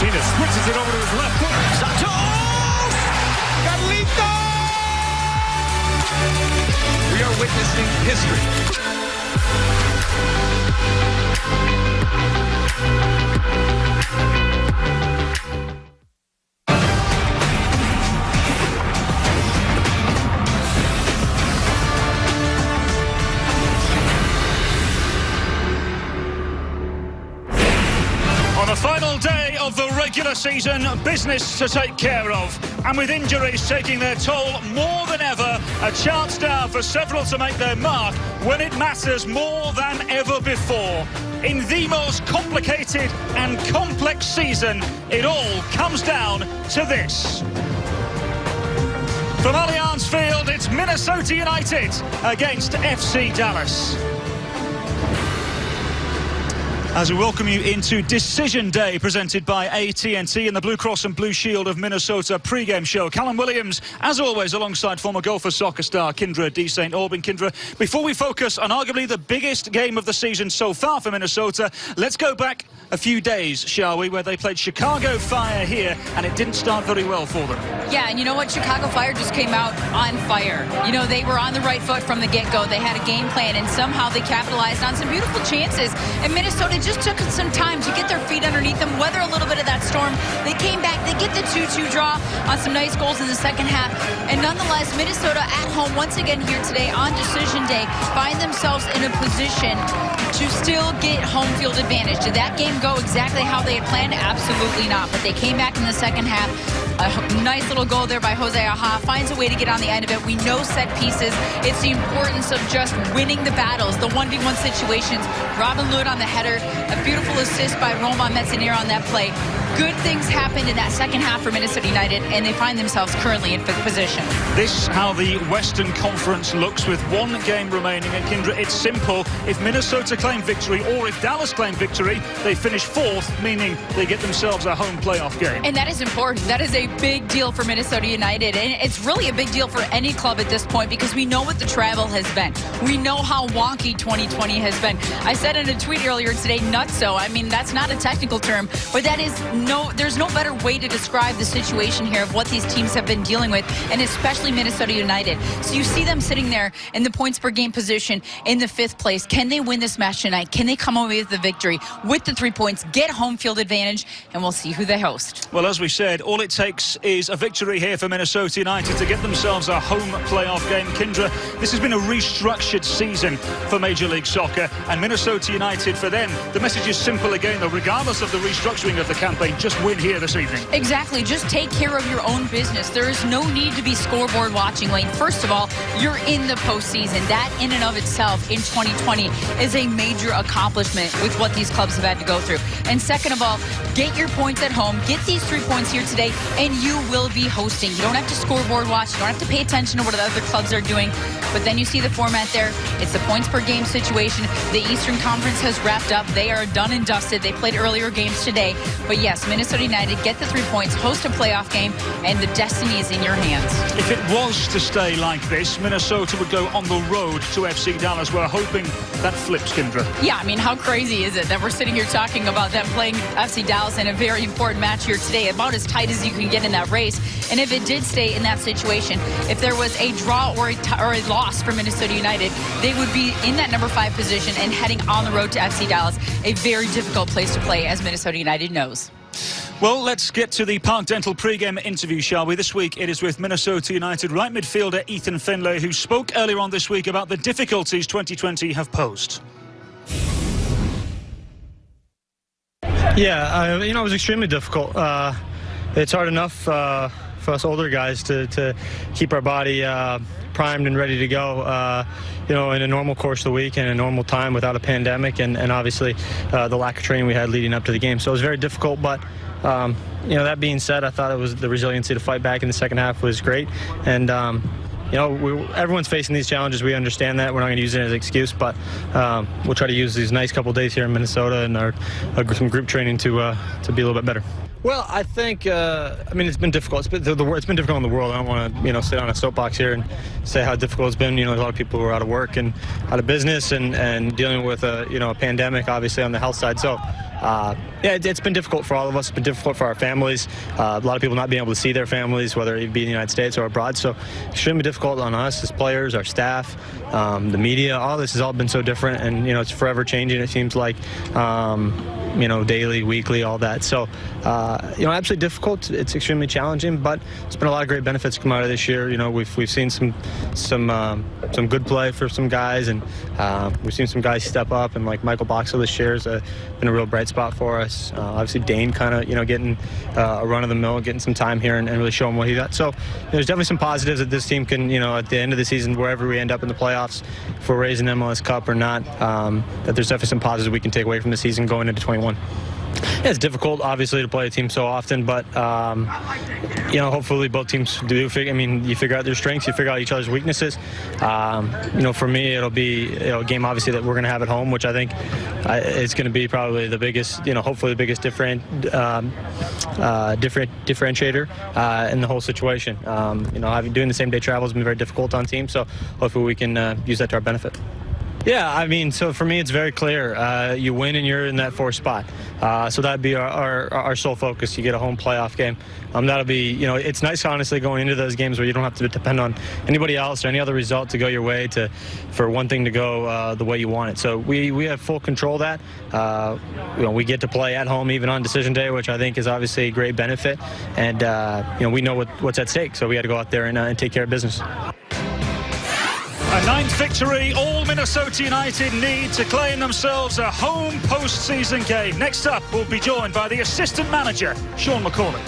Martinez switches it over to his left foot. Santos! Carlito! We are witnessing history. On the final day of the regular season, business to take care of. And with injuries taking their toll more than ever, a chance now for several to make their mark when it matters more than ever before. In the most complicated and complex season, it all comes down to this. From Allianz Field, it's Minnesota United against FC Dallas. As we welcome you into Decision Day, presented by AT&T and the Blue Cross and Blue Shield of Minnesota pregame show. Callum Williams, as always, alongside former golfer soccer star Kyndra de St. Aubin. Kyndra, before we focus on arguably the biggest game of the season so far for Minnesota, let's go back a few days, shall we, where they played Chicago Fire here, and it didn't start very well for them. Yeah, and you know what? Chicago Fire just came out on fire. You know, they were on the right foot from the get-go. They had a game plan, and somehow they capitalized on some beautiful chances. And Minnesota just took some time to get their feet underneath them, weather a little bit of that storm. They came back, they get the 2-2 draw on some nice goals in the second half. And nonetheless, Minnesota at home once again here today on Decision Day find themselves in a position to still get home field advantage. Did that game go exactly how they had planned? Absolutely not. But they came back in the second half. A nice little goal there by Jose Aja. Finds a way to get on the end of it. We know set pieces. It's the importance of just winning the battles, the 1v1 situations. Robin Lod on the header. A beautiful assist by Roman Metziner on that play. Good things happened in that second half for Minnesota United, and they find themselves currently in fifth position. This how the Western Conference looks with one game remaining. And Kyndra, it's simple. If Minnesota claim victory, or if Dallas claim victory, they finish fourth, meaning they get themselves a home playoff game. And that is important. That is a big deal for Minnesota United. And it's really a big deal for any club at this point, because we know what the travel has been. We know how wonky 2020 has been. I said in a tweet earlier today, nutso. I mean, that's not a technical term, but that is there's no better way to describe the situation here of what these teams have been dealing with, and especially Minnesota United. So you see them sitting there in the points per game position in the fifth place. Can they win this match tonight? Can they come away with the victory with the 3 points, get home field advantage, and we'll see who they host. Well, as we said, all it takes is a victory here for Minnesota United to get themselves a home playoff game. Kyndra, this has been a restructured season for Major League Soccer, and Minnesota United, for them, the message is simple again, though, regardless of the restructuring of the campaign, just win here this evening. Exactly. Just take care of your own business. There is no need to be scoreboard watching, Wayne. First of all, you're in the postseason. That in and of itself in 2020 is a major accomplishment with what these clubs have had to go through. And second of all, get your points at home. Get these 3 points here today, and you will be hosting. You don't have to scoreboard watch. You don't have to pay attention to what the other clubs are doing. But then you see the format there. It's the points per game situation. The Eastern Conference has wrapped up. They are done and dusted. They played earlier games today. But yes, Minnesota United get the 3 points, host a playoff game, and the destiny is in your hands. If it was to stay like this, Minnesota would go on the road to FC Dallas. We're hoping that flips, Kyndra. Yeah, I mean, how crazy is it that we're sitting here talking about them playing FC Dallas in a very important match here today, about as tight as you can get in that race. And if it did stay in that situation, if there was a draw or a loss for Minnesota United, they would be in that number 5 position and heading on the road to FC Dallas, a very difficult place to play, as Minnesota United knows. Well, let's get to the Park Dental pregame interview, shall we? This week it is with Minnesota United right midfielder Ethan Finlay, who spoke earlier on this week about the difficulties 2020 have posed. Yeah, it was extremely difficult. It's hard enough for us older guys to keep our body primed and ready to go, in a normal course of the week and a normal time without a pandemic, and obviously the lack of training we had leading up to the game. So it was very difficult, but that being said, I thought it was the resiliency to fight back in the second half was great. And everyone's facing these challenges. We understand that. We're not going to use it as an excuse, but we'll try to use these nice couple days here in Minnesota and some group training to be a little bit better. Well, I think, it's been difficult. It's been difficult in the world. I don't want to, sit on a soapbox here and say how difficult it's been. A lot of people who are out of work and out of business and dealing with a pandemic, obviously, on the health side. So, Yeah, it's been difficult for all of us. It's been difficult for our families. A lot of people not being able to see their families, whether it be in the United States or abroad. So extremely difficult on us as players, our staff, the media. All this has all been so different, and it's forever changing. It seems like daily, weekly, all that. So absolutely difficult. It's extremely challenging, but it's been a lot of great benefits come out of this year. We've seen some good play for some guys, and we've seen some guys step up, and like Michael Boxell this year has been a real bright spot for us. Obviously Dane kind of getting a run of the mill, getting some time here, and really showing what he got. So there's definitely some positives that this team can, at the end of the season, wherever we end up in the playoffs, if we're raising MLS Cup or not, that there's definitely some positives we can take away from the season going into 21. Yeah, it's difficult, obviously, to play a team so often, but hopefully both teams do figure. You figure out their strengths, you figure out each other's weaknesses. For me, it'll be a game obviously that we're going to have at home, which I think it's going to be probably the biggest, hopefully the biggest differentiator in the whole situation. Doing the same day travel has been very difficult on teams, so hopefully we can use that to our benefit. Yeah, so for me, it's very clear. You win and you're in that 4th spot. So that'd be our sole focus. You get a home playoff game. That'll be, it's nice, honestly, going into those games where you don't have to depend on anybody else or any other result to go your way for one thing to go the way you want it. So we have full control of that. We get to play at home even on decision day, which I think is obviously a great benefit. And, we know what's at stake. So we got to go out there and take care of business. A 9th victory all Minnesota United need to claim themselves a home postseason game. Next up, we'll be joined by the assistant manager, Sean McCauley.